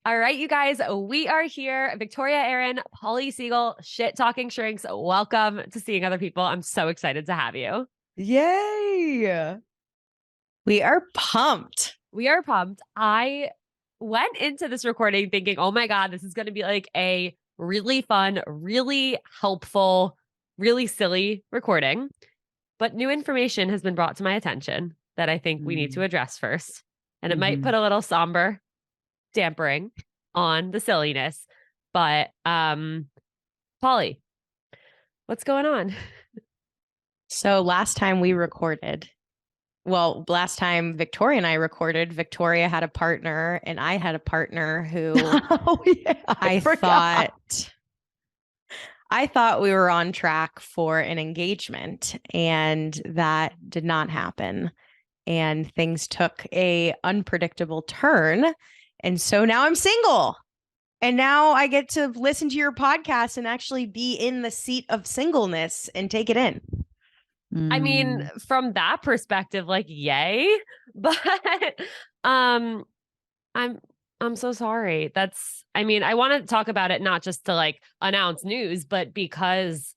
All right, you guys, we are here. Victoria Aaron, Polly Siegel, shit talking shrinks. Welcome to Seeing Other People. I'm so excited to have you. Yay! We are pumped. We are pumped. I went into this recording thinking, oh my God, this is going to be like a really fun, really helpful, really silly recording. But new information has been brought to my attention that I think we need to Mm. address first. And it might put Mhm. a little somber dampering on the silliness. But Polly, what's going on? So last time Victoria and I recorded, Victoria had a partner and I had a partner who Oh yeah, I I forgot. thought we were on track for an engagement, and that did not happen. And things took a unpredictable turn. And so now I'm single. And now I get to listen to your podcast and actually be in the seat of singleness and take it in. I mean, from that perspective, like, yay. But um I'm I'm so sorry. I mean, I want to talk about it not just to like announce news, but because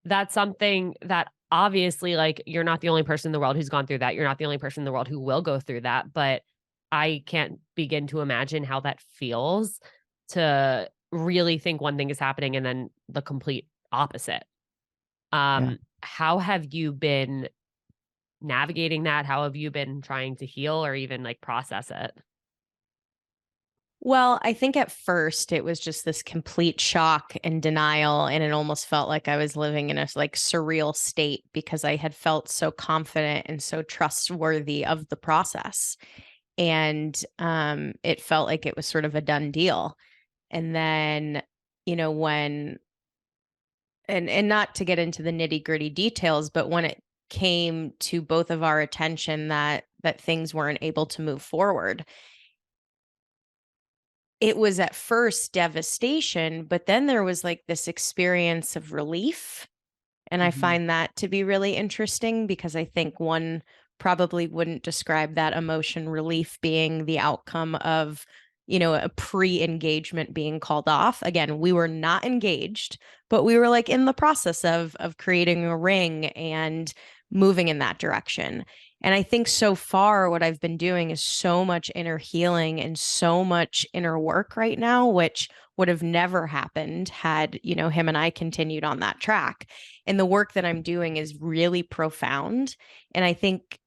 that's something that obviously like you're not the only person in the world who's gone through that. You're not the only person in the world who will go through that, but I can't begin to imagine how that feels to really think one thing is happening and then the complete opposite. Yeah. How have you been navigating that? How have you been trying to heal or even like process it? Well, I think at first it was just this complete shock and denial, and it almost felt like I was living in a like surreal state because I had felt so confident and so trustworthy of the process. And it felt like it was sort of a done deal. And then, when and not to get into the nitty-gritty details, but when it came to both of our attention that things weren't able to move forward, it was at first devastation, but then there was like this experience of relief. And I Mhm. find that to be really interesting because I think one probably wouldn't describe that emotion relief being the outcome of, a pre-engagement being called off. Again, we were not engaged, but we were like in the process of creating a ring and moving in that direction. And I think so far, what I've been doing is so much inner healing and so much inner work right now, which would have never happened had, him and I continued on that track. And the work that I'm doing is really profound. And I think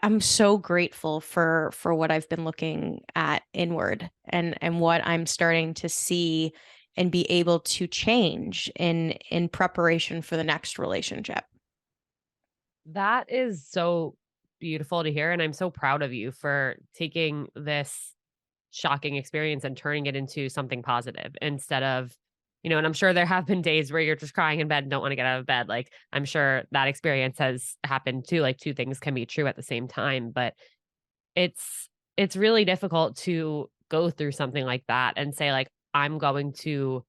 I'm so grateful for what I've been looking at inward and what I'm starting to see and be able to change in preparation for the next relationship. That is so beautiful to hear. And I'm so proud of you for taking this shocking experience and turning it into something positive instead of, and I'm sure there have been days where you're just crying in bed and don't want to get out of bed. Like, I'm sure that experience has happened too. Like, two things can be true at the same time, but it's really difficult to go through something like that and say, like, I'm going to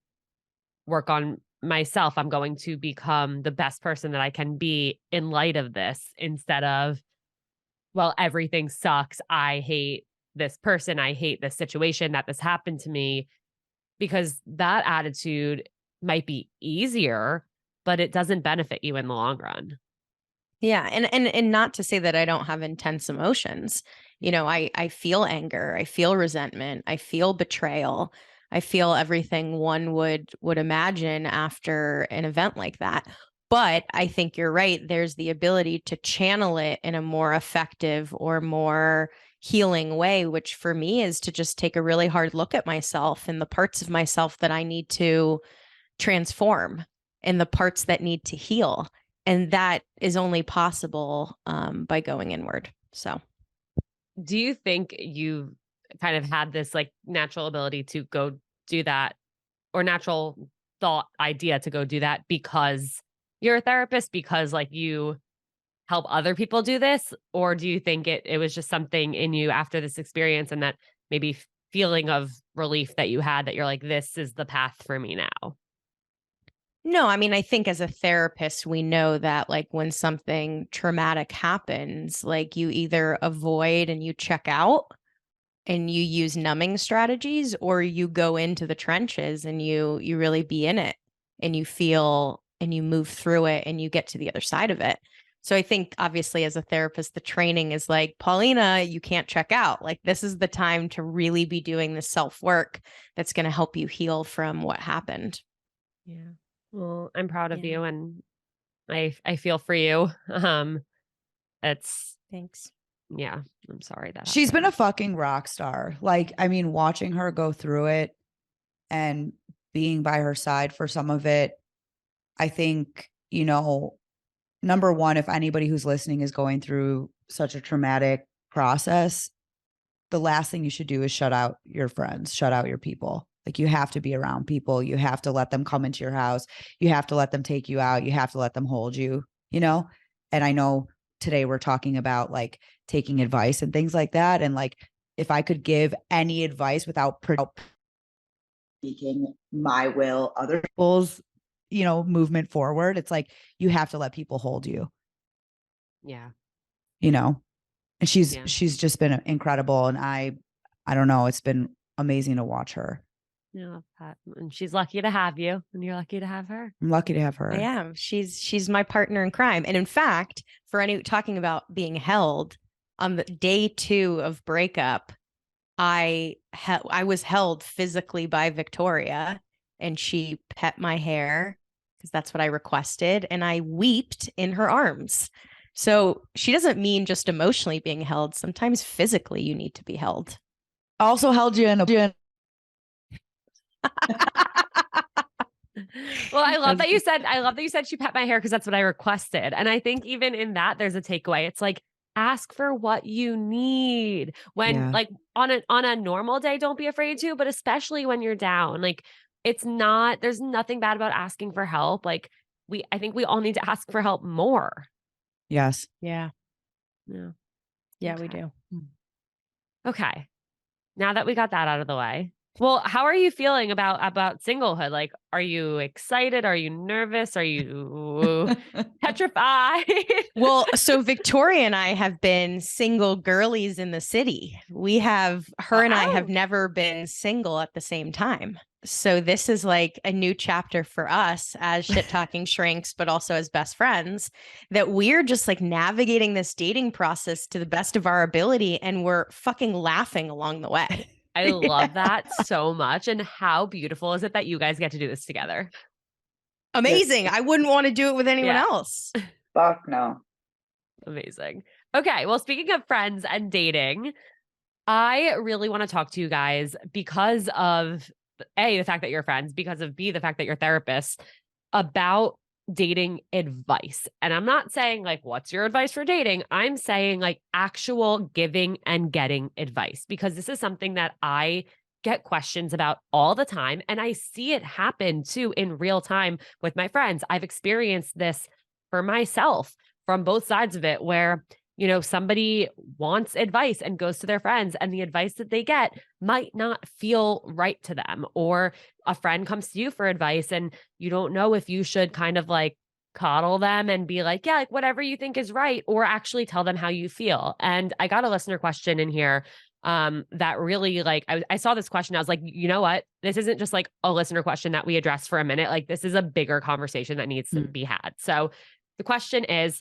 work on myself. I'm going to become the best person that I can be in light of this instead of, well, everything sucks. I hate this person. I hate this situation that this happened to me because that attitude might be easier, but it doesn't benefit you in the long run. Yeah, and not to say that I don't have intense emotions. I feel anger, I feel resentment, I feel betrayal. I feel everything one would imagine after an event like that. But I think you're right, there's the ability to channel it in a more effective or more healing way, which for me is to just take a really hard look at myself and the parts of myself that I need to transform and the parts that need to heal. And that is only possible by going inward. So, Do you think you've kind of had this like natural ability to go do that or natural thought idea to go do that because you're a therapist, because like you help other people do this? Or do you think it was just something in you after this experience and that maybe feeling of relief that you had that you're like, this is the path for me now? no, I mean, I think as a therapist, we know that like when something traumatic happens, like you either avoid and you check out, and you use numbing strategies, or you go into the trenches and you really be in it and you feel and you move through it and you get to the other side of it. So I think obviously as a therapist, the training is like, Paulina, you can't check out. Like this is the time to really be doing the self-work that's going to help you heal from what happened. Yeah. Well, I'm proud of Yeah. you, and I feel for you. It's Thanks. yeah, I'm sorry that She's been a happened. fucking rock star. Like, I mean, watching her go through it and being by her side for some of it, I think, you know, number one, if anybody who's listening is going through such a traumatic process, the last thing you should do is shut out your friends, shut out your people. Like you have to be around people. You have to let them come into your house. You have to let them take you out. You have to let them hold you, you know? And I know today we're talking about like taking advice and things like that. And like, if I could give any advice without speaking my will, other people's, you know, movement forward, it's like, you have to let people hold you, Yeah. you know? And Yeah. she's just been incredible. And I don't know, it's been amazing to watch her. Yeah, Pat. And she's lucky to have you, and you're lucky to have her. I'm lucky to have her. I am. She's my partner in crime. And in fact, for any talking about being held, on the day 2 of breakup, I was held physically by Victoria, and she pet my hair because that's what I requested, and I wept in her arms. So she doesn't mean just emotionally being held. Sometimes physically you need to be held. Also held you in a Well, I love that you said she pet my hair because that's what I requested. And I think even in that, there's a takeaway. It's like, ask for what you need. When Yeah. like on a normal day, don't be afraid to, but especially when you're down. Like there's nothing bad about asking for help. Like I think we all need to ask for help more. Yes. Yeah. Yeah. Yeah, we Okay. do. Okay. Now that we got that out of the way. Well, how are you feeling about singlehood? Like, are you excited? Are you nervous? Are you petrified? Well, so Victoria and I have been single girlies in the city. Her and I have Oh. never been single at the same time. So this is like a new chapter for us as shit talking shrinks, but also as best friends, that we're just like navigating this dating process to the best of our ability. And we're fucking laughing along the way. I love that so much. And how beautiful is it that you guys get to do this together? Amazing. I wouldn't want to do it with anyone Yeah. else. Fuck no. Amazing. Okay. Well, speaking of friends and dating, I really want to talk to you guys because of A, the fact that you're friends, because of B, the fact that you're therapists, about dating advice. And I'm not saying like, what's your advice for dating? I'm saying like actual giving and getting advice, because this is something that I get questions about all the time. And I see it happen too in real time with my friends. I've experienced this for myself from both sides of it, where somebody wants advice and goes to their friends, and the advice that they get might not feel right to them. Or a friend comes to you for advice and you don't know if you should kind of like coddle them and be like, yeah, like whatever you think is right, or actually tell them how you feel. And I got a listener question in here that really like, I saw this question. I was like, you know what? This isn't just like a listener question that we address for a minute. Like this is a bigger conversation that needs to be had. So the question is,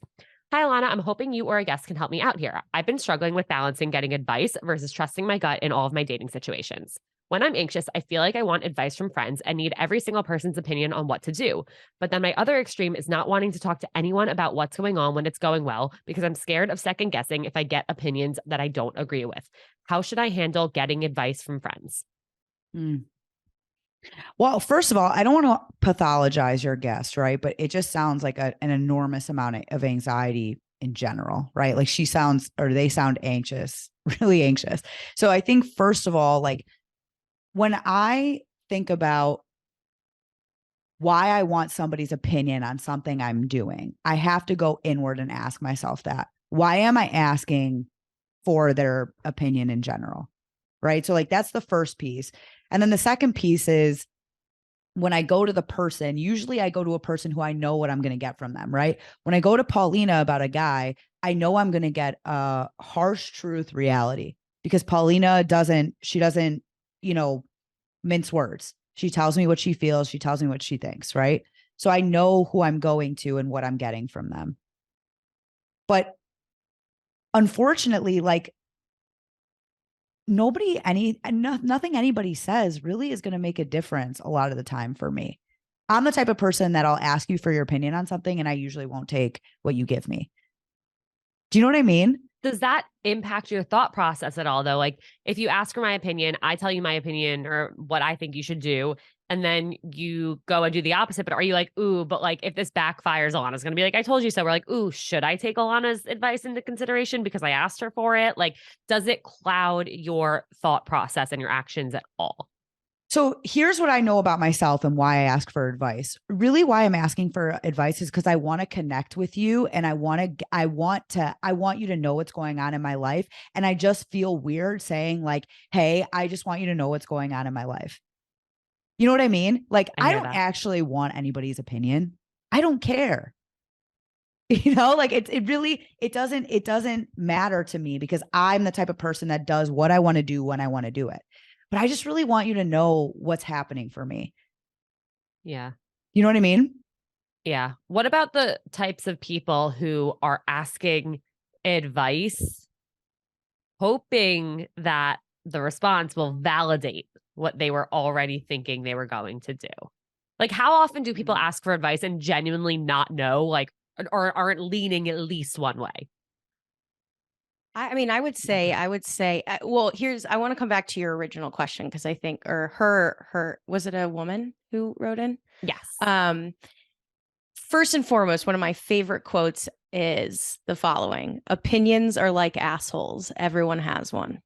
hi, Alana. I'm hoping you or a guest can help me out here. I've been struggling with balancing getting advice versus trusting my gut in all of my dating situations. When I'm anxious, I feel like I want advice from friends and need every single person's opinion on what to do. But then my other extreme is not wanting to talk to anyone about what's going on when it's going well, because I'm scared of second guessing if I get opinions that I don't agree with. How should I handle getting advice from friends? Well, first of all, I don't want to pathologize your guest, right? But it just sounds like an enormous amount of anxiety in general, right? Like they sound anxious, really anxious. So I think, first of all, like when I think about why I want somebody's opinion on something I'm doing, I have to go inward and ask myself that. Why am I asking for their opinion in general? Right. So like that's the first piece. And then the second piece is, when I go to the person, usually I go to a person who I know what I'm going to get from them, right? When I go to Paulina about a guy, I know I'm going to get a harsh truth reality, because Paulina doesn't, you know, mince words. She tells me what she feels. She tells me what she thinks. Right. So I know who I'm going to and what I'm getting from them. But unfortunately, like nothing anybody says really is going to make a difference a lot of the time for me. I'm the type of person that I'll ask you for your opinion on something and I usually won't take what you give me. Do you know what I mean? Does that impact your thought process at all, though? Like, if you ask for my opinion, I tell you my opinion or what I think you should do, and then you go and do the opposite. But are you like, ooh, but like, if this backfires, Alana's going to be like, I told you so. We're like, ooh, should I take Alana's advice into consideration because I asked her for it? Like, does it cloud your thought process and your actions at all? So here's what I know about myself and why I ask for advice. Really, why I'm asking for advice is because I want to connect with you and I want you to know what's going on in my life. And I just feel weird saying like, hey, I just want you to know what's going on in my life. You know what I mean? Like, I I hear don't that. actually want anybody's opinion. I don't care. You know, like it doesn't matter to me because I'm the type of person that does what I want to do when I want to do it. But I just really want you to know what's happening for me. Yeah. You know what I mean? Yeah. What about the types of people who are asking advice, hoping that the response will validate what they were already thinking they were going to do? Like, how often do people ask for advice and genuinely not know, like, or aren't leaning at least one way? I mean, I would say, well, I want to come back to your original question because I think, or was it a woman who wrote in? Yes. First and foremost, one of my favorite quotes is the following: opinions are like assholes. Everyone has one.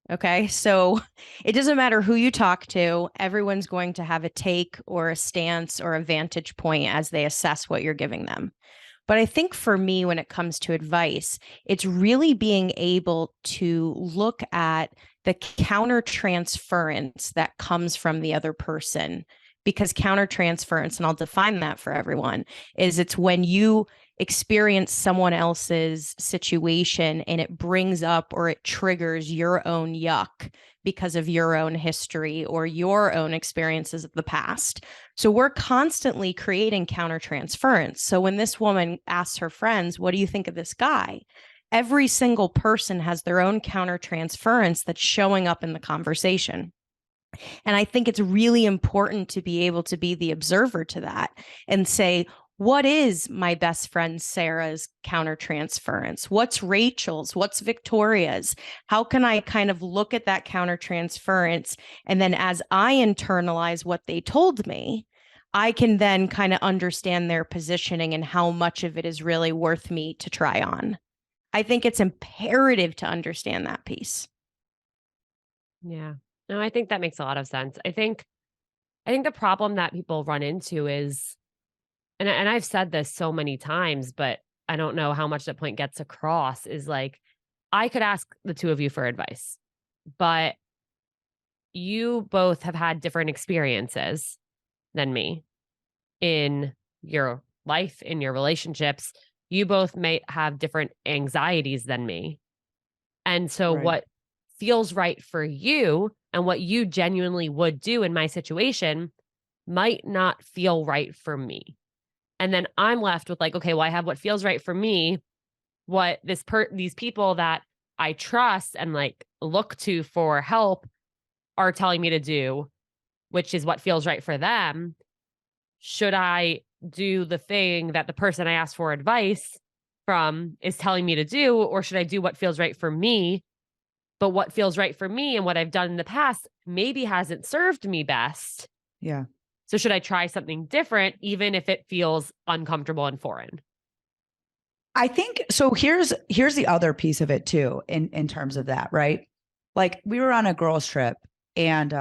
Okay. So it doesn't matter who you talk to, everyone's going to have a take or a stance or a vantage point as they assess what you're giving them. But I think for me, when it comes to advice, it's really being able to look at the counter transference that comes from the other person. Because counter transference, and I'll define that for everyone, is it's when you experience someone else's situation and it brings up or it triggers your own yuck because of your own history or your own experiences of the past. So we're constantly creating countertransference. So when this woman asks her friends, what do you think of this guy? Every single person has their own countertransference that's showing up in the conversation. And I think it's really important to be able to be the observer to that and say, what is my best friend Sarah's countertransference? What's Rachel's? What's Victoria's? How can I kind of look at that countertransference? And then as I internalize what they told me, I can then kind of understand their positioning and how much of it is really worth me to try on. I think it's imperative to understand that piece. Yeah. No, I think that makes a lot of sense. I think the problem that people run into is, and I've said this so many times, but I don't know how much that point gets across, is like, I could ask the two of you for advice, but you both have had different experiences than me in your life, in your relationships. You both may have different anxieties than me. And so Right. what feels right for you and what you genuinely would do in my situation might not feel right for me. And then I'm left with like, okay, well, I have what feels right for me, what these people that I trust and like look to for help are telling me to do, which is what feels right for them. Should I do the thing that the person I asked for advice from is telling me to do, or should I do what feels right for me? But what feels right for me and what I've done in the past maybe hasn't served me best. Yeah. So should I try something different, even if it feels uncomfortable and foreign? I think so. Here's the other piece of it too, in terms of that, right? Like we were on a girls' trip and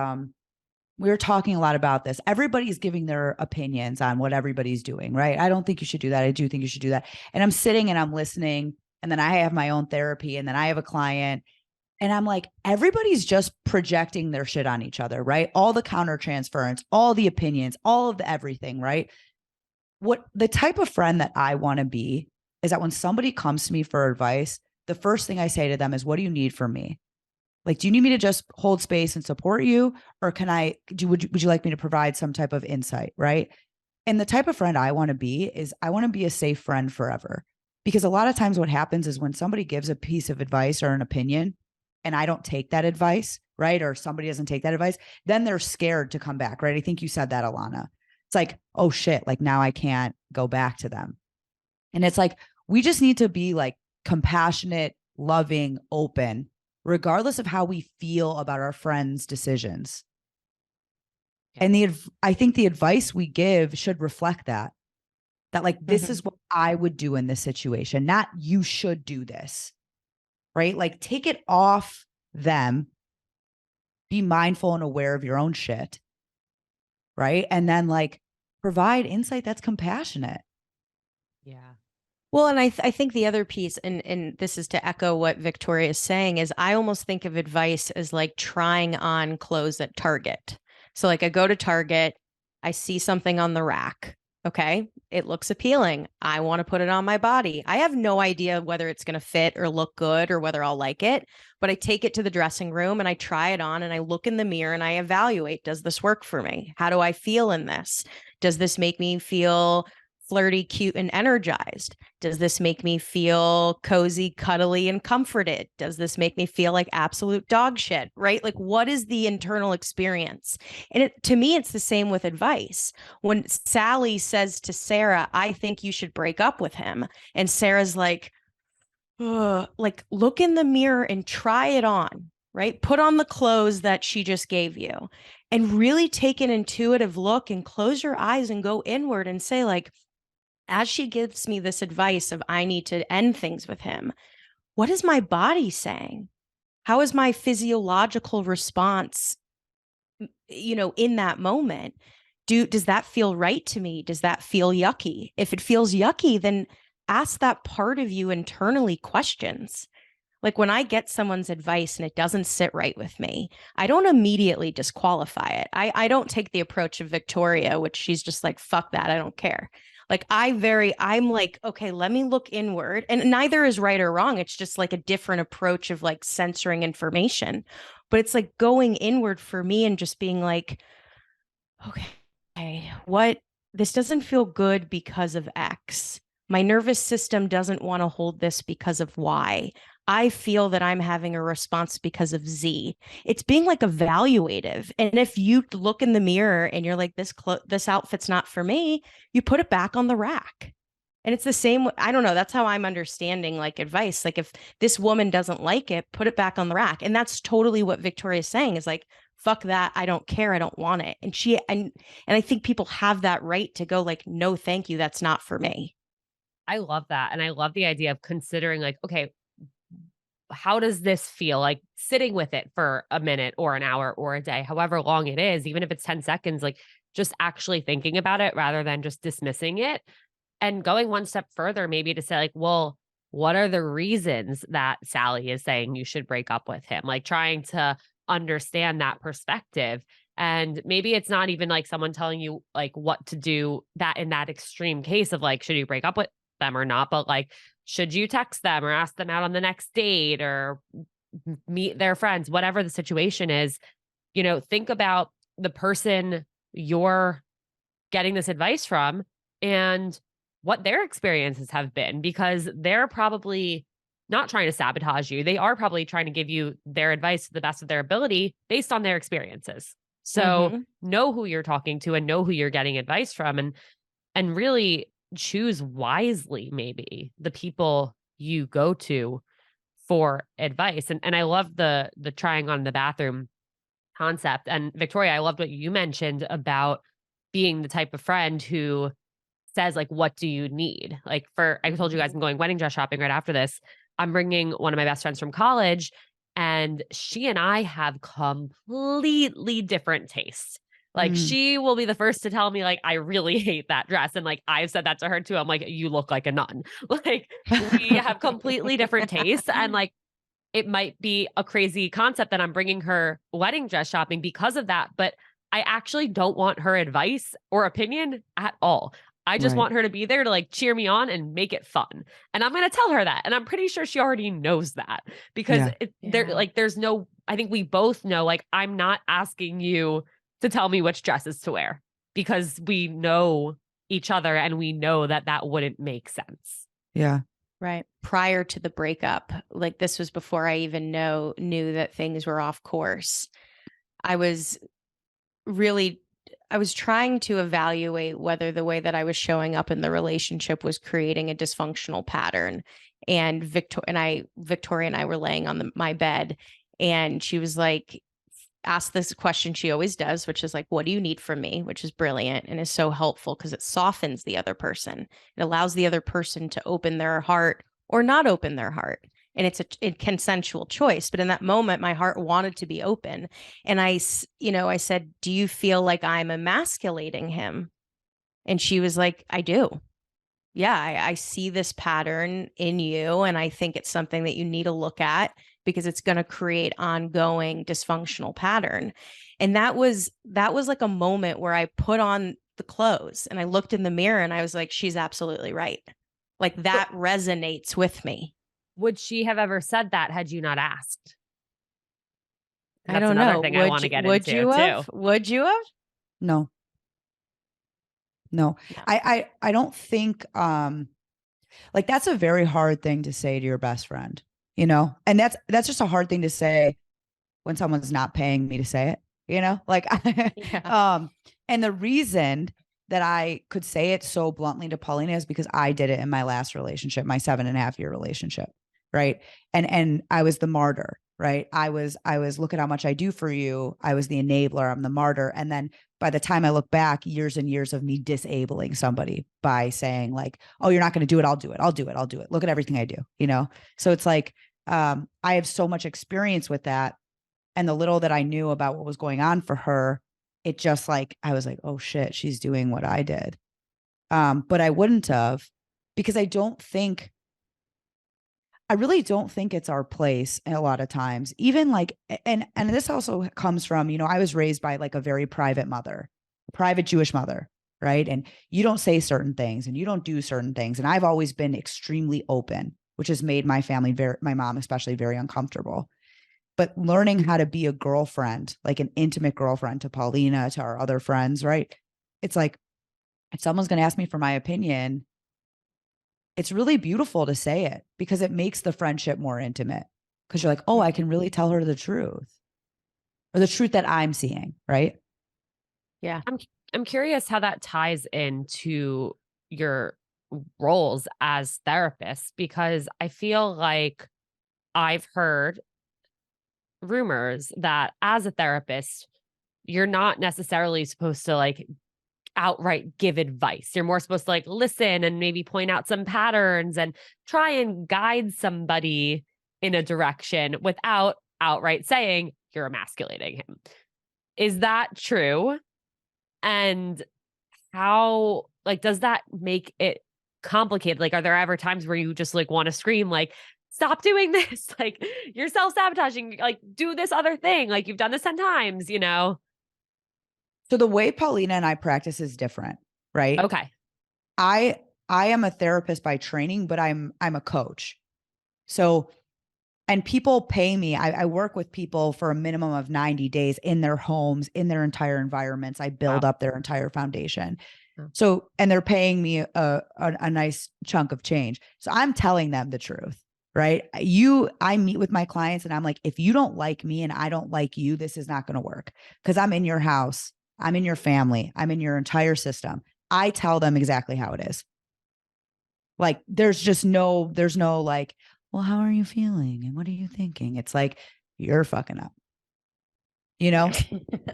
we were talking a lot about this. Everybody's giving their opinions on what everybody's doing, right? I don't think you should do that. I do think you should do that. And I'm sitting and I'm listening, and then I have my own therapy, and then I have a client. And I'm like, everybody's just projecting their shit on each other, right? All the counter transference, all the opinions, all of the everything, right? What the type of friend that I want to be is that when somebody comes to me for advice, the first thing I say to them is, what do you need from me? Like, do you need me to just hold space and support you? Or would you like me to provide some type of insight? Right. And the type of friend I want to be is I want to be a safe friend forever. Because a lot of times what happens is when somebody gives a piece of advice or an opinion and I don't take that advice, right? Or somebody doesn't take that advice, then they're scared to come back, right? I think you said that, Alana. It's like, oh shit, like now I can't go back to them. And it's like, we just need to be like compassionate, loving, open, regardless of how we feel about our friends' decisions. And I think the advice we give should reflect that like, this is what I would do in this situation, not you should do this, right? Like, take it off them, be mindful and aware of your own shit, right? And then like provide insight that's compassionate. Yeah. Well, and I think the other piece, and this is to echo what Victoria is saying, is I almost think of advice as like trying on clothes at Target. So like I go to Target, I see something on the rack. Okay, it looks appealing. I want to put it on my body. I have no idea whether it's going to fit or look good or whether I'll like it, but I take it to the dressing room and I try it on and I look in the mirror and I evaluate, does this work for me? How do I feel in this? Does this make me feel flirty, cute, and energized? Does this make me feel cozy, cuddly, and comforted? Does this make me feel like absolute dog shit, right? Like, what is the internal experience? And to me, it's the same with advice. When Sally says to Sarah, I think you should break up with him, and Sarah's like, look in the mirror and try it on, right? Put on the clothes that she just gave you and really take an intuitive look and close your eyes and go inward and say, like, as she gives me this advice of I need to end things with him, what is my body saying? How is my physiological response, in that moment? Does that feel right to me? Does that feel yucky? If it feels yucky, then ask that part of you internally questions. Like when I get someone's advice and it doesn't sit right with me, I don't immediately disqualify it. I don't take the approach of Victoria, which she's just like, fuck that, I don't care. Like I'm like, okay, let me look inward. And neither is right or wrong. It's just like a different approach of like censoring information. But it's like going inward for me and just being like, okay, this doesn't feel good because of X. My nervous system doesn't want to hold this because of Y. I feel that I'm having a response because of Z. It's being like evaluative. And if you look in the mirror and you're like, this outfit's not for me, you put it back on the rack. And it's the same. I don't know. That's how I'm understanding like advice. Like if this woman doesn't like it, put it back on the rack. And that's totally what Victoria's saying is like, fuck that. I don't care. I don't want it. And I think people have that right to go like, no, thank you. That's not for me. I love that. And I love the idea of considering like, okay, how does this feel? Like sitting with it for a minute or an hour or a day, however long it is, even if it's 10 seconds, like just actually thinking about it rather than just dismissing it and going one step further, maybe to say like, well, what are the reasons that Sally is saying you should break up with him? Like trying to understand that perspective. And maybe it's not even like someone telling you like what to do that in that extreme case of like, should you break up with them or not? But like, should you text them or ask them out on the next date or meet their friends, whatever the situation is, think about the person you're getting this advice from and what their experiences have been, because they're probably not trying to sabotage you. They are probably trying to give you their advice to the best of their ability based on their experiences. So know who you're talking to and know who you're getting advice from and really choose wisely, maybe the people you go to for advice. And I love the trying on the bathroom concept. And Victoria, I loved what you mentioned about being the type of friend who says like, what do you need? Like I told you guys I'm going wedding dress shopping right after this. I'm bringing one of my best friends from college and she and I have completely different tastes. Like she will be the first to tell me like, I really hate that dress. And like, I've said that to her too. I'm like, you look like a nun. Like we have completely different tastes. And like, it might be a crazy concept that I'm bringing her wedding dress shopping because of that. But I actually don't want her advice or opinion at all. I just Right. want her to be there to like cheer me on and make it fun. And I'm going to tell her that. And I'm pretty sure she already knows that because Yeah. there, Yeah. like, there's no, I think we both know, like, I'm not asking you to tell me which dresses to wear because we know each other and we know that that wouldn't make sense. Yeah. Right. Prior to the breakup, like this was before I even knew that things were off course. I was really I was trying to evaluate whether the way that I was showing up in the relationship was creating a dysfunctional pattern. And Victoria and I were laying on my bed, and she was like, asked this question she always does, which is like, what do you need from me? Which is brilliant and is so helpful because it softens the other person. It allows the other person to open their heart or not open their heart. And it's a consensual choice. But in that moment, my heart wanted to be open. And I said, do you feel like I'm emasculating him? And she was like, I do. Yeah, I see this pattern in you. And I think it's something that you need to look at because it's going to create ongoing dysfunctional pattern. And that was like a moment where I put on the clothes and I looked in the mirror and I was like, she's absolutely right. Like that resonates with me. Would she have ever said that had you not asked? I That's don't another know. thing I want to get Would into you have? too. Would you have? No. No. I don't think like that's a very hard thing to say to your best friend, you know? And that's just a hard thing to say when someone's not paying me to say it, you know? Like Yeah. and the reason that I could say it so bluntly to Paulina is because I did it in my last relationship, my 7.5 year relationship. Right. And I was the martyr, right? I was look at how much I do for you. I was the enabler. I'm the martyr. And then by the time I look back, years and years of me disabling somebody by saying like, oh, you're not going to do it. I'll do it. I'll do it. I'll do it. Look at everything I do, you know? So it's like, I have so much experience with that. And the little that I knew about what was going on for her, it just like, I was like, oh shit, she's doing what I did. But I wouldn't have, because I really don't think it's our place a lot of times. Even like, and this also comes from, you know, I was raised by like a very private mother, a private Jewish mother, right? And you don't say certain things and you don't do certain things. And I've always been extremely open, which has made my family my mom especially very uncomfortable. But learning how to be a girlfriend, like an intimate girlfriend to Paulina, to our other friends, right? It's like, if someone's going to ask me for my opinion, it's really beautiful to say it because it makes the friendship more intimate. Because you're like, oh, I can really tell her the truth or the truth that I'm seeing, right? Yeah. I'm curious how that ties into your roles as therapists because I feel like I've heard rumors that as a therapist, you're not necessarily supposed to like outright give advice. You're more supposed to like listen and maybe point out some patterns and try and guide somebody in a direction without outright saying you're emasculating him. Is that true? And how, like, does that make it complicated? Like, are there ever times where you just like want to scream, like, stop doing this? Like, you're self sabotaging, like, do this other thing. Like, you've done this 10 times, you know? So the way Paulina and I practice is different, right? Okay. I I am a therapist by training, but I'm a coach. So and people pay me. I work with people for a minimum of 90 days in their homes, in their entire environments. I build Wow. up their entire foundation. Oh. So, and they're paying me a nice chunk of change. So I'm telling them the truth, right? I meet with my clients and I'm like, if you don't like me and I don't like you, this is not going to work because I'm in your house. I'm in your family. I'm in your entire system. I tell them exactly how it is. Like there's no like, well, how are you feeling? And what are you thinking? It's like, you're fucking up, you know,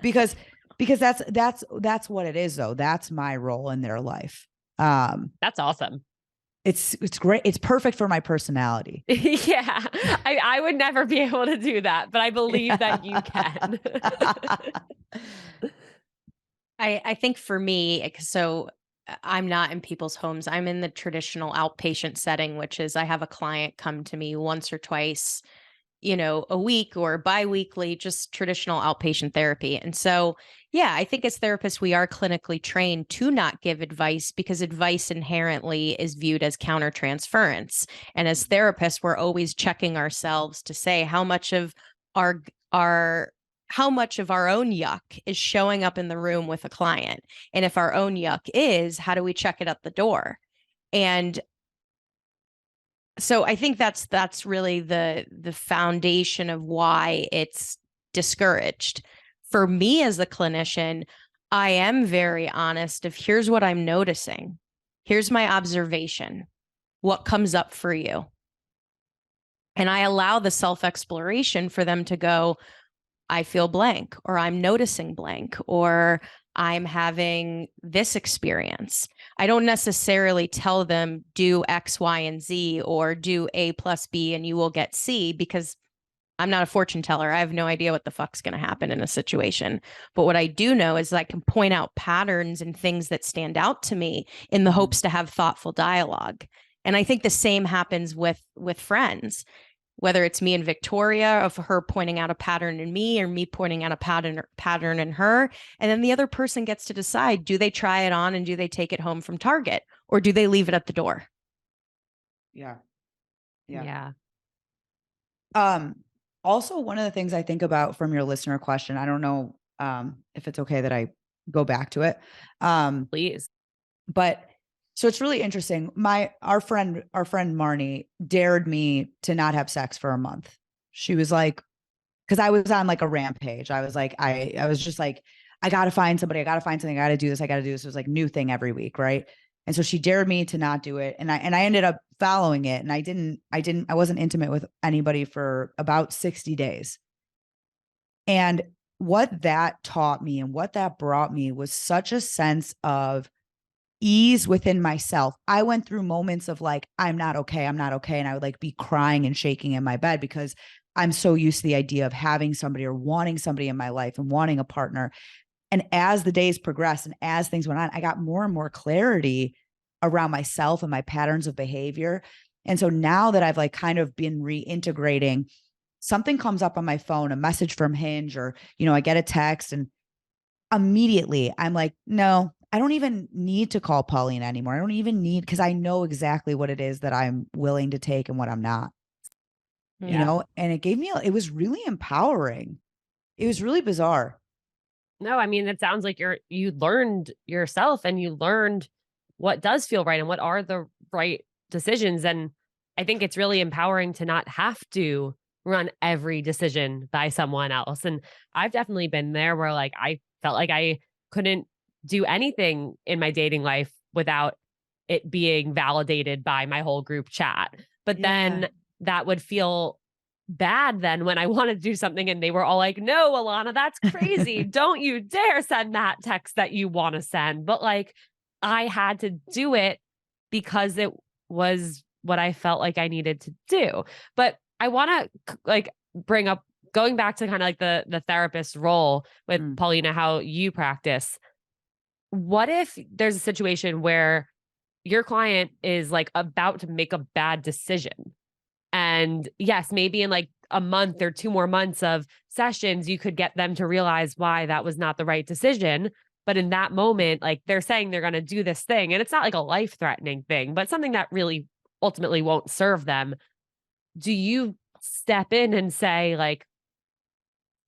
because that's what it is though. That's my role in their life. That's awesome. It's great. It's perfect for my personality. Yeah. I would never be able to do that, but I believe that you can. I think for me, so I'm not in people's homes. I'm in the traditional outpatient setting, which is I have a client come to me once or twice a week or bi-weekly, just traditional outpatient therapy. And so, yeah, I think as therapists, we are clinically trained to not give advice because advice inherently is viewed as countertransference. And as therapists, we're always checking ourselves to say how much of our how much of our own yuck is showing up in the room with a client. And if our own yuck is, how do we check it at the door? And so I think that's really the foundation of why it's discouraged. For me as a clinician, I am very honest of here's what I'm noticing. Here's my observation. What comes up for you? And I allow the self-exploration for them to go, I feel blank, or I'm noticing blank, or I'm having this experience. I don't necessarily tell them do X, Y, and Z or do A plus B and you will get C, because I'm not a fortune teller. I have no idea what the fuck's going to happen in a situation. But what I do know is I can point out patterns and things that stand out to me in the hopes to have thoughtful dialogue. And I think the same happens with friends, whether it's me and Victoria, of her pointing out a pattern in me or me pointing out a pattern in her. And then the other person gets to decide, do they try it on and do they take it home from Target, or do they leave it at the door? Yeah. Yeah. Also, one of the things I think about from your listener question, I don't know if it's okay that I go back to it. Please. But so it's really interesting. Our friend Marnie dared me to not have sex for a month. She was like, because I was on like a rampage. I was like, I was just like, I got to find somebody. I got to find something. I got to do this. I got to do this. It was like new thing every week. Right. And so she dared me to not do it. And I ended up following it. And I wasn't intimate with anybody for about 60 days. And what that taught me and what that brought me was such a sense of ease within myself. I went through moments of like, I'm not okay. And I would like be crying and shaking in my bed because I'm so used to the idea of having somebody or wanting somebody in my life and wanting a partner. And as the days progressed and as things went on, I got more and more clarity around myself and my patterns of behavior. And so now that I've like kind of been reintegrating, something comes up on my phone, a message from Hinge, or, I get a text, and immediately I'm like, no, I don't even need to call Paulina anymore. I don't even need, because I know exactly what it is that I'm willing to take and what I'm not, and it was really empowering. It was really bizarre. No, I mean, it sounds like you learned yourself and you learned what does feel right and what are the right decisions. And I think it's really empowering to not have to run every decision by someone else. And I've definitely been there where like I felt like I couldn't do anything in my dating life without it being validated by my whole group chat. But then that would feel bad then when I wanted to do something and they were all like, no, Alana, that's crazy. Don't you dare send that text that you want to send. But like, I had to do it because it was what I felt like I needed to do. But I want to like bring up, going back to kind of like the therapist role with Paulina, how you practice. What if there's a situation where your client is like about to make a bad decision? And yes, maybe in like a month or 2 more months of sessions, you could get them to realize why that was not the right decision. But in that moment, like they're saying they're going to do this thing, and it's not like a life threatening thing, but something that really ultimately won't serve them. Do you step in and say like,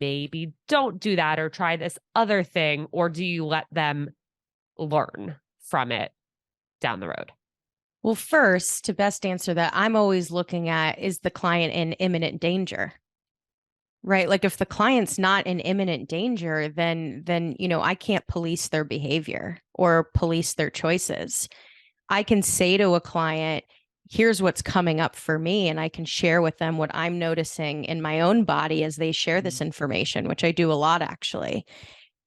maybe don't do that or try this other thing? Or do you let them learn from it down the road? Well, first, to best answer that, I'm always looking at, is the client in imminent danger? Right? Like if the client's not in imminent danger, then I can't police their behavior or police their choices. I can say to a client, here's what's coming up for me, and I can share with them what I'm noticing in my own body as they share this information, which I do a lot actually.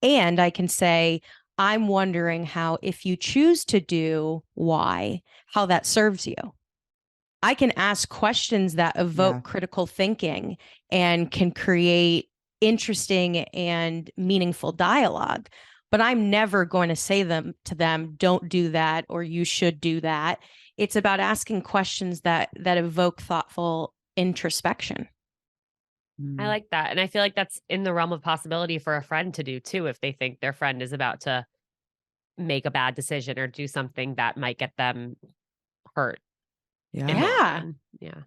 And I can say, I'm wondering how, if you choose to do Y, how that serves you. I can ask questions that evoke critical thinking and can create interesting and meaningful dialogue. But I'm never going to say to them, don't do that, or you should do that. It's about asking questions that evoke thoughtful introspection. I like that. And I feel like that's in the realm of possibility for a friend to do too, if they think their friend is about to make a bad decision or do something that might get them hurt in the Yeah. Yeah. long run. Yeah.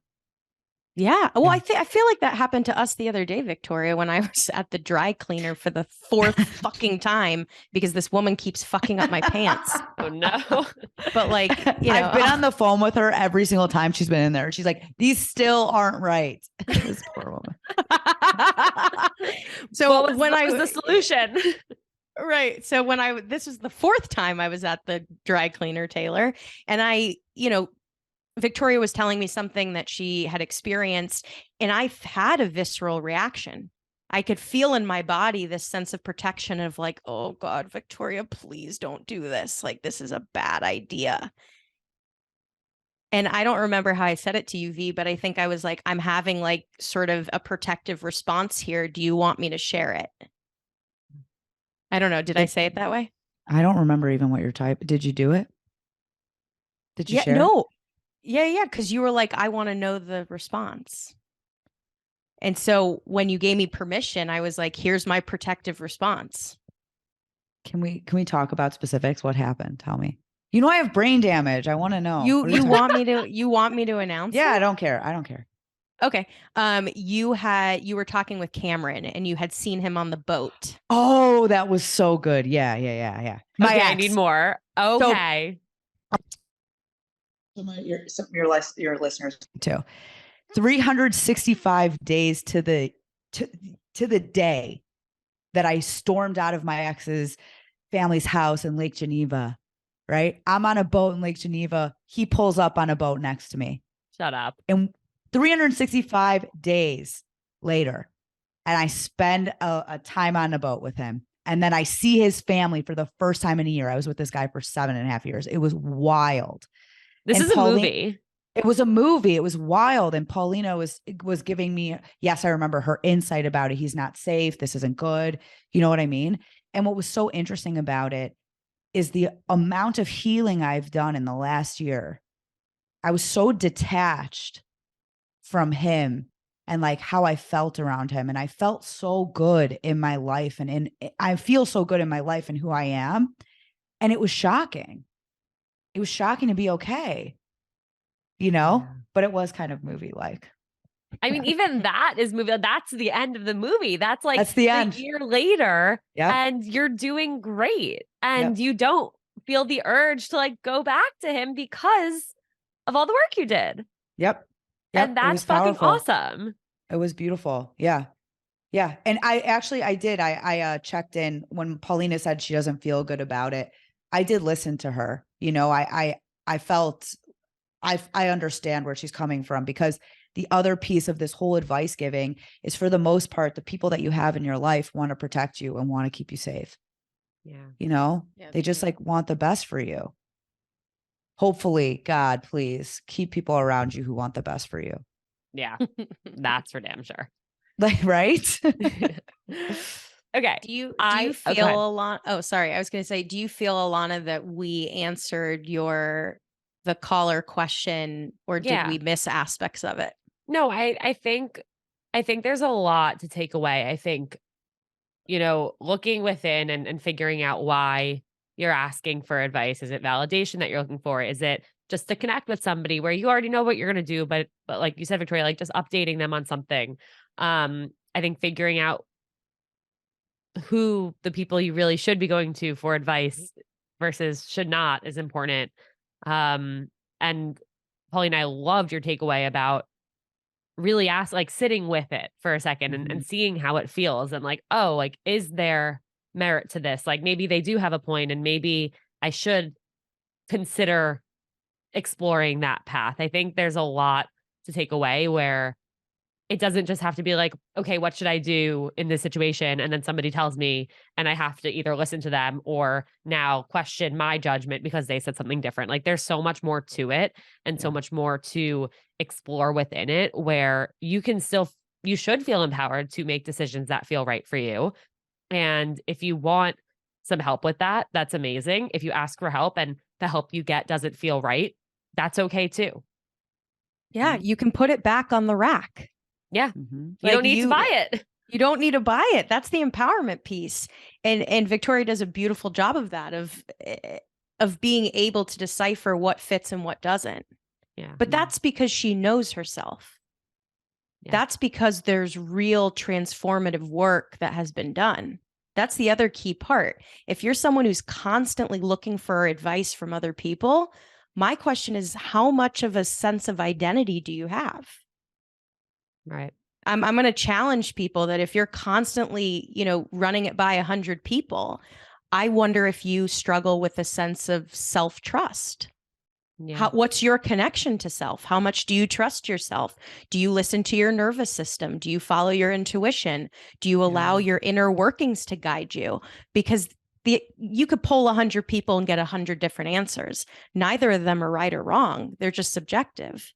Yeah. Well, Yeah. I feel like that happened to us the other day, Victoria, when I was at the dry cleaner for the fourth fucking time because this woman keeps fucking up my pants. Oh no. But like, you know, I've been on the phone with her every single time she's been in there. She's like, these still aren't right. This poor woman. so what was the solution? Right. So this was the fourth time I was at the dry cleaner, Taylor, and Victoria was telling me something that she had experienced, and I've had a visceral reaction. I could feel in my body this sense of protection of like, oh God, Victoria, please don't do this. Like, this is a bad idea. And I don't remember how I said it to you, V, but I think I was like, I'm having like sort of a protective response here. Do you want me to share it? I don't know. Did I say it that way? I don't remember even what your type. Did you do it? Did you share? No. Yeah. Because you were like, I want to know the response. And so when you gave me permission, I was like, here's my protective response. Can we talk about specifics? What happened? Tell me. You know, I have brain damage. I want to know. You What are want me to announce? Yeah, it? I don't care. I don't care. Okay. You were talking with Cameron and you had seen him on the boat. Oh, that was so good. Yeah. My Okay, I ex. need more. Okay. Some of your listeners too. 365 days to the day that I stormed out of my ex's family's house in Lake Geneva, right? I'm on a boat in Lake Geneva. He pulls up on a boat next to me. Shut up. And 365 days later, and I spend a time on a boat with him. And then I see his family for the first time in a year. I was with this guy for 7.5 years. It was wild. This And is a movie. It was a movie. It was wild. And Paulina was giving me, yes, I remember her insight about it. He's not safe. This isn't good. You know what I mean? And what was so interesting about it is the amount of healing I've done in the last year. I was so detached from him and like how I felt around him. And I felt so good in my life I feel so good in my life and who I am. And it was shocking. It was shocking to be okay. You know, but it was kind of movie like. I mean, even that is movie. That's the end of the movie. That's like That's the end. A year later, Yep. and you're doing great, and you don't feel the urge to like go back to him because of all the work you did. Yep. And that's fucking awesome. It was beautiful. Yeah. And I did. I checked in when Paulina said she doesn't feel good about it. I did listen to her. You know, I felt. I understand where she's coming from, because the other piece of this whole advice giving is, for the most part, the people that you have in your life want to protect you and want to keep you safe. Yeah. You know, they just like want the best for you. Hopefully, God, please keep people around you who want the best for you. Yeah. That's for damn sure. Like, right? Okay. Do you feel, Alana? Oh, sorry. I was going to say, do you feel, Alana, that we answered the caller question, or did we miss aspects of it? No, I think there's a lot to take away. I think, you know, looking within and figuring out why you're asking for advice. Is it validation that you're looking for? Is it just to connect with somebody where you already know what you're going to do, but like you said, Victoria, like just updating them on something. I think figuring out who the people you really should be going to for advice versus should not is important. And Paulina, I loved your takeaway about really sitting with it for a second and seeing how it feels, and like, oh, like, is there merit to this? Like, maybe they do have a point, and maybe I should consider exploring that path. I think there's a lot to take away where it doesn't just have to be like, okay, what should I do in this situation? And then somebody tells me, and I have to either listen to them or now question my judgment because they said something different. Like, there's so much more to it, and so much more to explore within it, where you should feel empowered to make decisions that feel right for you. And if you want some help with that, that's amazing. If you ask for help and the help you get doesn't feel right, that's okay too. Yeah, you can put it back on the rack. Yeah. Mhm. You don't need to buy it. You don't need to buy it. That's the empowerment piece. And Victoria does a beautiful job of that, of being able to decipher what fits and what doesn't. Yeah. But that's because she knows herself. Yeah. That's because there's real transformative work that has been done. That's the other key part. If you're someone who's constantly looking for advice from other people, my question is, how much of a sense of identity do you have? Right. I'm going to challenge people that if you're constantly, running it by 100 people, I wonder if you struggle with a sense of self-trust. Yeah. What's your connection to self? How much do you trust yourself? Do you listen to your nervous system? Do you follow your intuition? Do you allow your inner workings to guide you? Because you could poll 100 people and get 100 different answers. Neither of them are right or wrong. They're just subjective.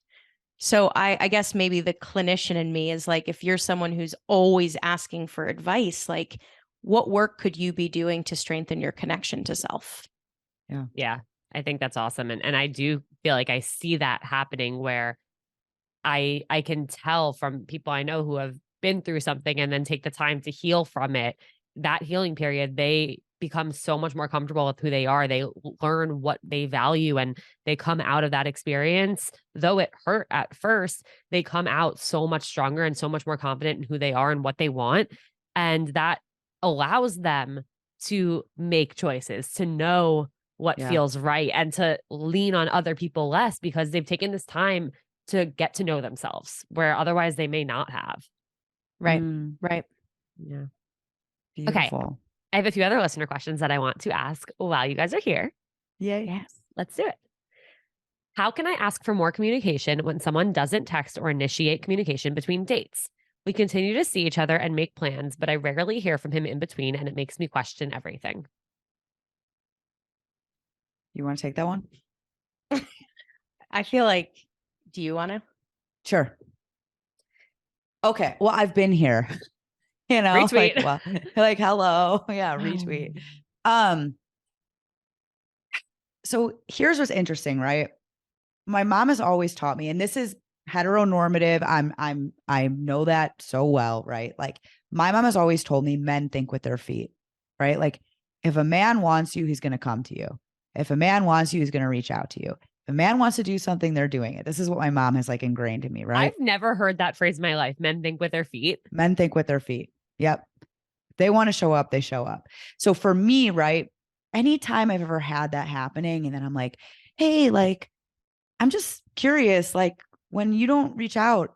So I guess maybe the clinician in me is like, if you're someone who's always asking for advice, like, what work could you be doing to strengthen your connection to self? Yeah. Yeah. I think that's awesome. And I do feel like I see that happening where I can tell from people I know who have been through something and then take the time to heal from it. That healing period, they become so much more comfortable with who they are. They learn what they value and they come out of that experience. Though it hurt at first, they come out so much stronger and so much more confident in who they are and what they want. And that allows them to make choices, to know what feels right, and to lean on other people less because they've taken this time to get to know themselves where otherwise they may not have. Right. Mm, Right. Yeah. beautiful. Okay. I have a few other listener questions that I want to ask while you guys are here. Yay. Yes. Let's do it. How can I ask for more communication when someone doesn't text or initiate communication between dates? We continue to see each other and make plans, but I rarely hear from him in between, and it makes me question everything. You want to take that one? I feel like, do you want to? Sure. Okay. Well, I've been here. Retweet. like hello. Yeah, retweet. So here's what's interesting, right? My mom has always taught me, and this is heteronormative. I know that so well, right? Like my mom has always told me men think with their feet, right? Like if a man wants you, he's going to come to you. If a man wants you, he's going to reach out to you. If a man wants to do something, they're doing it. This is what my mom has like ingrained in me, right? I've never heard that phrase in my life. Men think with their feet. Men think with their feet. Yep. They want to show up, they show up. So for me, right, anytime I've ever had that happening, and then I'm like, hey, like, I'm just curious, like when you don't reach out,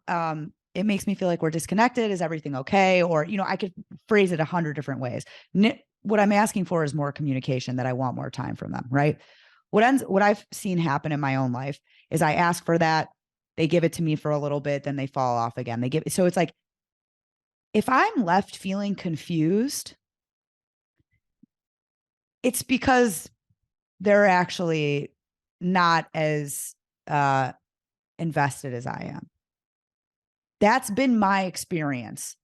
it makes me feel like we're disconnected. Is everything okay? Or, I could phrase it 100 different ways. What I'm asking for is more communication, that I want more time from them, right? What I've seen happen in my own life is I ask for that. They give it to me for a little bit, then they fall off again. So it's like, if I'm left feeling confused, it's because they're actually not as invested as I am. That's been my experience.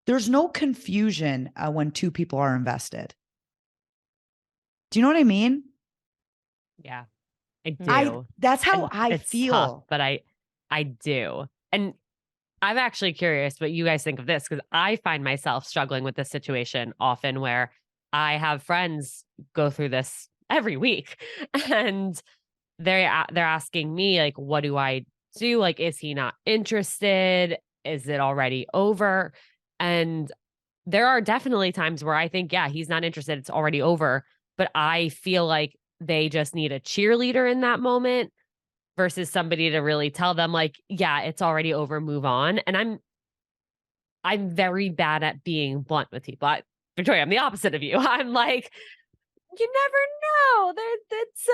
There's no confusion when two people are invested. Do you know what I mean? Yeah, I do. That's how And I it's feel. tough, but I do. And I'm actually curious what you guys think of this, because I find myself struggling with this situation often where I have friends go through this every week and they're asking me like, what do I do? Like, is he not interested? Is it already over? And there are definitely times where I think, yeah, he's not interested. It's already over. But I feel like they just need a cheerleader in that moment versus somebody to really tell them like, yeah, it's already over, move on. And I'm very bad at being blunt with people. Victoria, I'm the opposite of you. I'm like, you never know. It's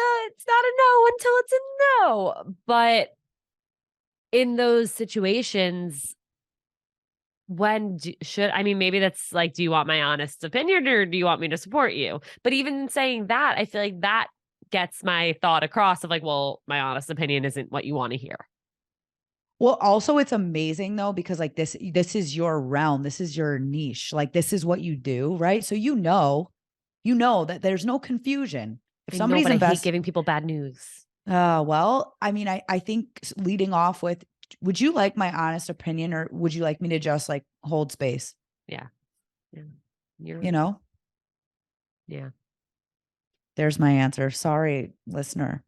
not a no until it's a no. But in those situations, maybe that's like, do you want my honest opinion or do you want me to support you? But even in saying that, I feel like that gets my thought across of like, well, my honest opinion isn't what you want to hear. Well, also it's amazing though, because like this is your realm. This is your niche. Like this is what you do, right? So you know that there's no confusion. If somebody's I hate invested, giving people bad news. well, I mean, I think leading off with would you like my honest opinion, or would you like me to just like hold space? Yeah. You know? Yeah. There's my answer. Sorry, listener.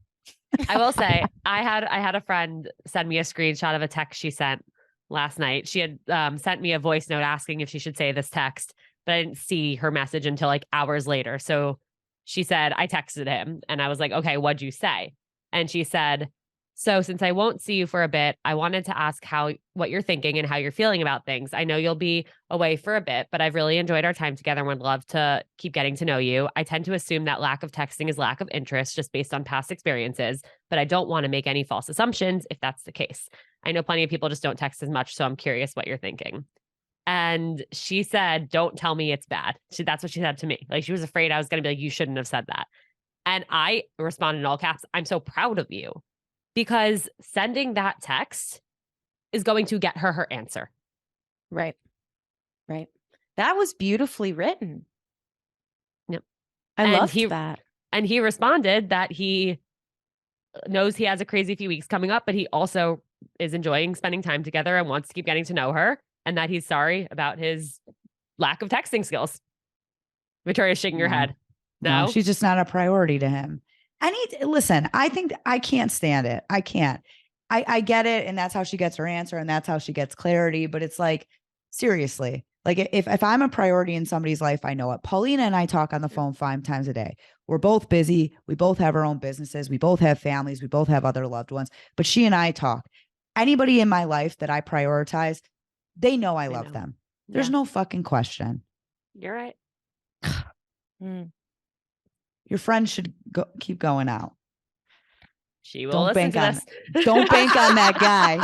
I will say I had a friend send me a screenshot of a text she sent last night. She had sent me a voice note asking if she should say this text, but I didn't see her message until like hours later. So she said, I texted him and I was like, okay, what'd you say? And she said, so since I won't see you for a bit, I wanted to ask what you're thinking and how you're feeling about things. I know you'll be away for a bit, but I've really enjoyed our time together and would love to keep getting to know you. I tend to assume that lack of texting is lack of interest just based on past experiences, but I don't want to make any false assumptions if that's the case. I know plenty of people just don't text as much, so I'm curious what you're thinking. And she said, don't tell me it's bad. That's what she said to me. Like she was afraid I was going to be like, you shouldn't have said that. And I responded in all caps, I'm so proud of you, because sending that text is going to get her answer. Right. Right. That was beautifully written. Yep. I And loved that. And he responded that he knows he has a crazy few weeks coming up, but he also is enjoying spending time together and wants to keep getting to know her, and that he's sorry about his lack of texting skills. Victoria's shaking her head. No, she's just not a priority to him. Listen, I think I can't stand it. I can't. I get it. And that's how she gets her answer. And that's how she gets clarity. But it's like, seriously, like if I'm a priority in somebody's life, I know it. Paulina and I talk on the phone 5 times a day. We're both busy. We both have our own businesses. We both have families. We both have other loved ones, but she and I talk. Anybody in my life that I prioritize, they know I love them. There's no fucking question. You're right. Your friend should keep going out. She will listen to this. Don't bank on that guy.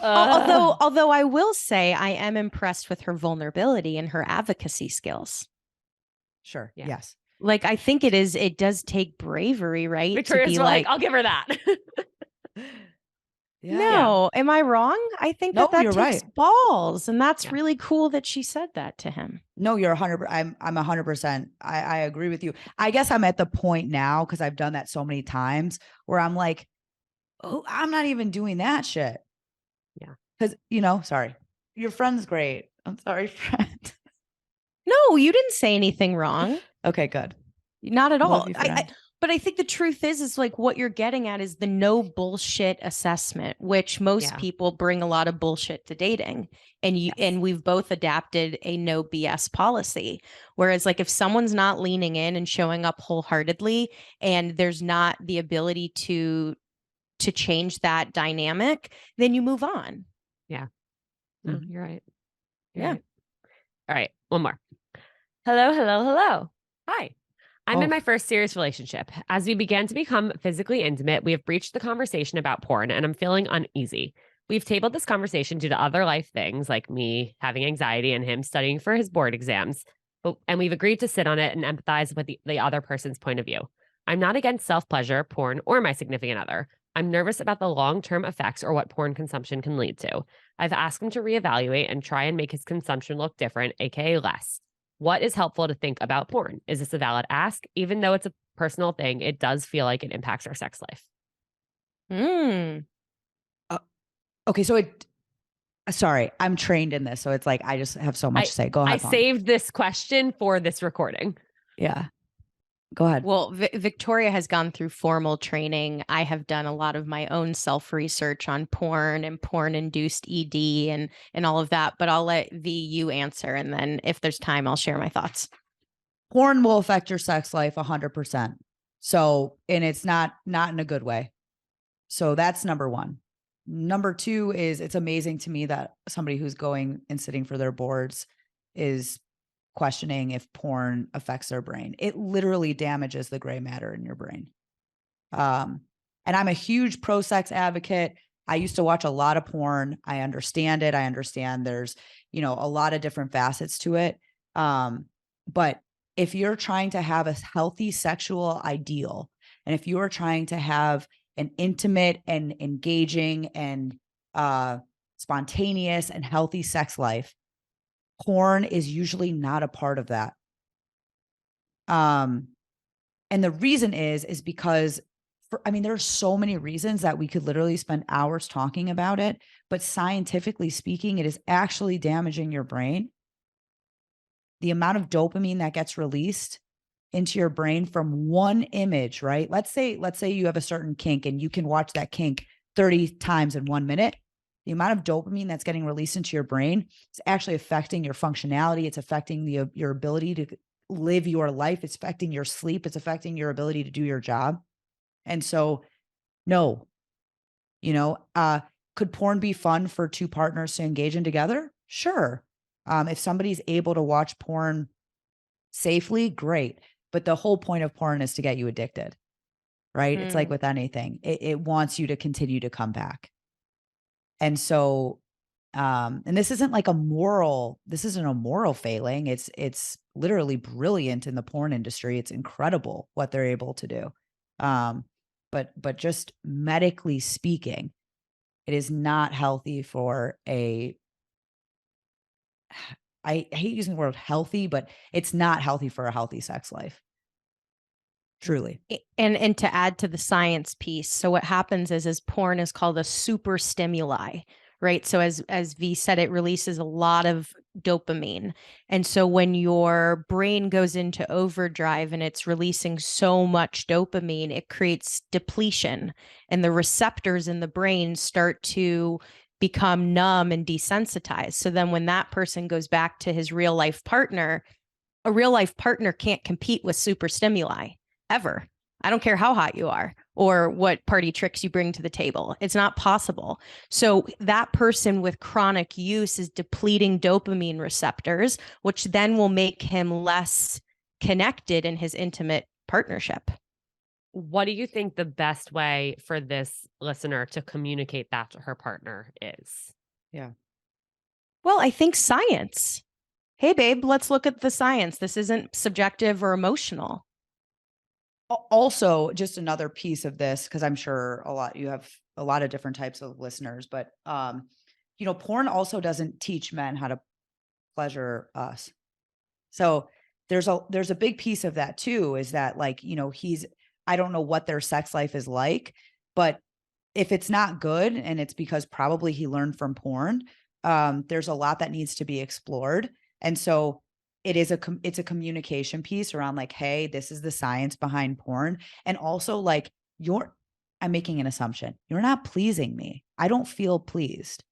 Although I will say I am impressed with her vulnerability and her advocacy skills. Sure. Yeah. Yes. Like I think it does take bravery, right? Victoria's to be like, I'll give her that. No, am I wrong? I think that you're takes right. balls, and that's really cool that she said that to him. No, you're 100%. I'm 100%. I agree with you. I guess I'm at the point now, because I've done that so many times, where I'm like, oh, I'm not even doing that shit. Yeah. Because, sorry, your friend's great. I'm sorry, friend. No, you didn't say anything wrong. Okay, good. Not at all. You, but I think the truth is like what you're getting at is the no bullshit assessment, which most people bring a lot of bullshit to dating. And and we've both adapted a no BS policy. Whereas like if someone's not leaning in and showing up wholeheartedly, and there's not the ability to change that dynamic, then you move on. Yeah. No, you're right. You're right. All right. One more. Hello. Hi. I'm in my first serious relationship. As we began to become physically intimate, we have breached the conversation about porn, and I'm feeling uneasy. We've tabled this conversation due to other life things, like me having anxiety and him studying for his board exams. And we've agreed to sit on it and empathize with the other person's point of view. I'm not against self-pleasure, porn, or my significant other. I'm nervous about the long-term effects or what porn consumption can lead to. I've asked him to reevaluate and try and make his consumption look different, aka less. What is helpful to think about porn? Is this a valid ask? Even though it's a personal thing, it does feel like it impacts our sex life. Okay, so sorry, I'm trained in this, so it's like I just have so much to say. Go ahead. I saved this question for this recording. Yeah. Go ahead. Well, Victoria has gone through formal training. I have done a lot of my own self-research on porn and porn-induced ED and all of that, but I'll let you answer. And then if there's time, I'll share my thoughts. Porn will affect your sex life 100%. So, and it's not in a good way. So that's number one. Number two is it's amazing to me that somebody who's going and sitting for their boards is questioning if porn affects their brain. It literally damages the gray matter in your brain. And I'm a huge pro-sex advocate. I used to watch a lot of porn. I understand it. I understand there's, a lot of different facets to it. But if you're trying to have a healthy sexual ideal, and if you are trying to have an intimate and engaging and spontaneous and healthy sex life, porn is usually not a part of that. And the reason is because I mean, there are so many reasons that we could literally spend hours talking about it, but scientifically speaking, it is actually damaging your brain. The amount of dopamine that gets released into your brain from one image, right? Let's say you have a certain kink and you can watch that kink 30 times in 1 minute. The amount of dopamine that's getting released into your brain is actually affecting your functionality. It's affecting your ability to live your life. It's affecting your sleep. It's affecting your ability to do your job. And so, no, could porn be fun for two partners to engage in together? Sure. If somebody's able to watch porn safely, great. But the whole point of porn is to get you addicted, right? It's like Mm. with anything, it wants you to continue to come back. And so, and this isn't a moral failing. It's literally brilliant in the porn industry. It's incredible what they're able to do. But just medically speaking, it is not healthy for I hate using the word healthy, but it's not healthy for a healthy sex life. Truly. And to add to the science piece, so what happens is porn is called a super stimuli, right? So as V said, it releases a lot of dopamine. And so when your brain goes into overdrive and it's releasing so much dopamine, it creates depletion, and the receptors in the brain start to become numb and desensitized. So then when that person goes back to his real life partner, a real life partner can't compete with super stimuli ever. I don't care how hot you are or what party tricks you bring to the table. It's not possible. So that person with chronic use is depleting dopamine receptors, which then will make him less connected in his intimate partnership. What do you think the best way for this listener to communicate that to her partner is? Yeah. Well, I think science. Hey, babe, let's look at the science. This isn't subjective or emotional. Also, just another piece of this, because I'm sure you have a lot of different types of listeners, but porn also doesn't teach men how to pleasure us. So there's a big piece of that too, is that I don't know what their sex life is like, but if it's not good and it's because probably he learned from porn, there's a lot that needs to be explored. And so it's a communication piece around like, hey, this is the science behind porn. And also like I'm making an assumption. You're not pleasing me. I don't feel pleased.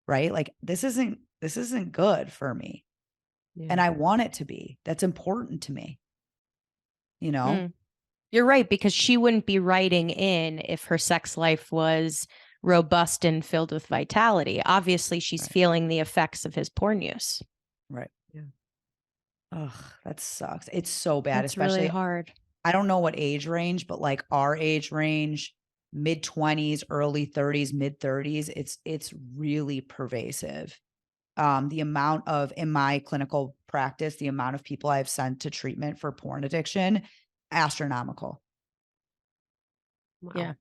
Right? Like this isn't good for me. And I want it to be. That's important to me. You're right, because she wouldn't be writing in if her sex life was robust and filled with vitality. Obviously, she's feeling the effects of his porn use. Right. Yeah. Ugh, that sucks. It's so bad, That's especially really hard. I don't know what age range, but like our age range, mid-20s, early 30s, mid-30s, it's really pervasive. The amount of in my clinical practice, the amount of people I've sent to treatment for porn addiction, astronomical. Wow. Yeah.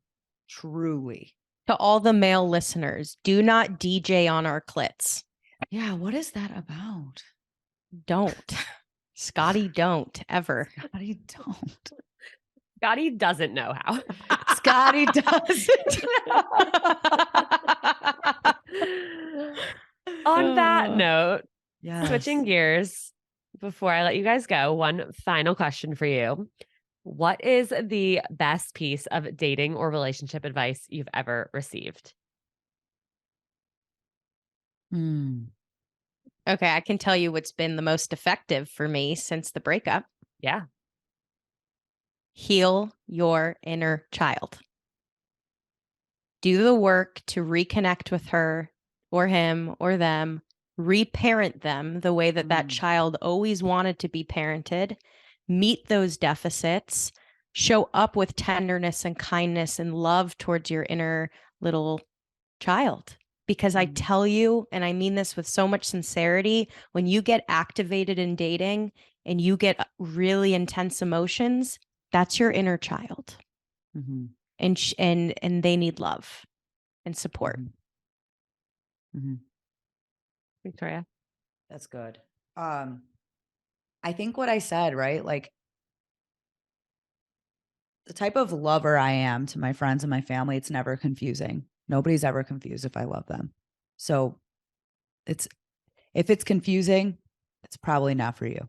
Truly. To all the male listeners, do not DJ on our clits. Yeah, what is that about? Don't. Scotty, don't ever. Scotty, don't. Scotty doesn't know how. Scotty doesn't know. On that note, Yes. switching gears, before I let you guys go, one final question for you. What is the best piece of dating or relationship advice you've ever received? Okay, I can tell you what's been the most effective for me since the breakup. Yeah. Heal your inner child. Do the work to reconnect with her or him or them, reparent them the way that that child always wanted to be parented, meet those deficits, show up with tenderness and kindness and love towards your inner little child. Because I tell you, and I mean this with so much sincerity, when you get activated in dating and you get really intense emotions, that's your inner child. Mm-hmm. And they need love and support. Mm-hmm. Victoria. That's good. I think what I said, right? Like the type of lover I am to my friends and my family, it's never confusing. Nobody's ever confused if I love them. So if it's confusing, it's probably not for you.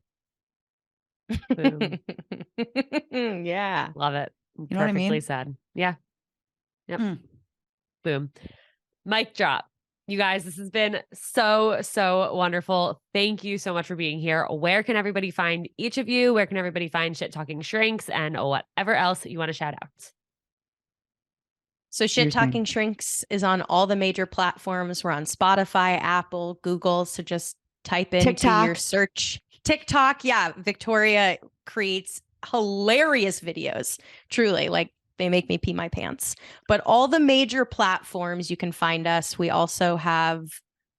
Boom. Yeah. Love it. You know what I Perfectly mean? said. Yeah. Yep. Mm. Boom. Mic drop. You guys, this has been so, so wonderful. Thank you so much for being here. Where can everybody find each of you? Where can everybody find Shit Talking Shrinks and whatever else you want to shout out? So Your Shit thing. Talking Shrinks is on all the major platforms. We're on Spotify, Apple, Google. So just type into your TikTok. search. TikTok. Yeah. Victoria creates hilarious videos. Truly, like they make me pee my pants. But all the major platforms you can find us. We also have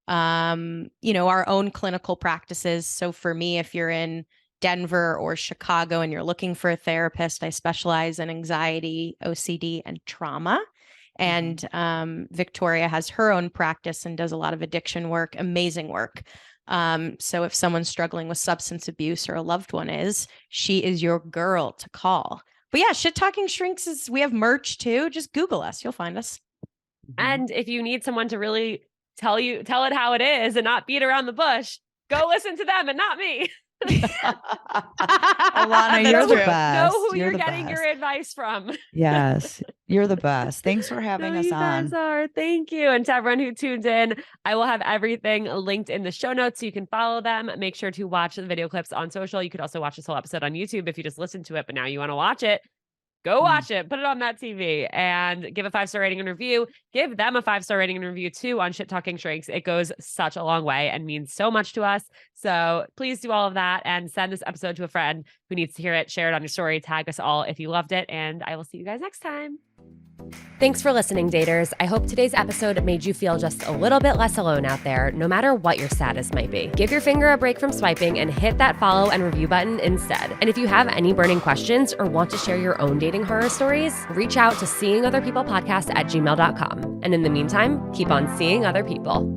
our own clinical practices. So for me, if you're in Denver or Chicago and you're looking for a therapist, I specialize in anxiety, OCD, and trauma. And Victoria has her own practice and does a lot of addiction work, amazing work. So if someone's struggling with substance abuse or a loved one she is your girl to call. But yeah, Shit Talking Shrinks we have merch too. Just Google us. You'll find us. And if you need someone to really tell it how it is and not beat around the bush, go listen to them and not me. Alana, you're the best. Know who you're the getting best. your advice from. Yes, you're the best. Thanks for having No, us you on. guys are. Thank you. And to everyone who tuned in, I will have everything linked in the show notes so you can follow them. Make sure to watch the video clips on social. You could also watch this whole episode on YouTube if you just listened to it, but now you want to watch it. Go watch it, put it on that TV, and give a 5-star rating and review. Give them a 5-star rating and review too on Shit Talking Shrinks. It goes such a long way and means so much to us. So please do all of that and send this episode to a friend who needs to hear it. Share it on your story. Tag us all if you loved it. And I will see you guys next time. Thanks for listening, daters. I hope today's episode made you feel just a little bit less alone out there, no matter what your status might be. Give your finger a break from swiping and hit that follow and review button instead. And if you have any burning questions or want to share your own dating horror stories, reach out to seeingotherpeoplepodcast@gmail.com. And in the meantime, keep on seeing other people.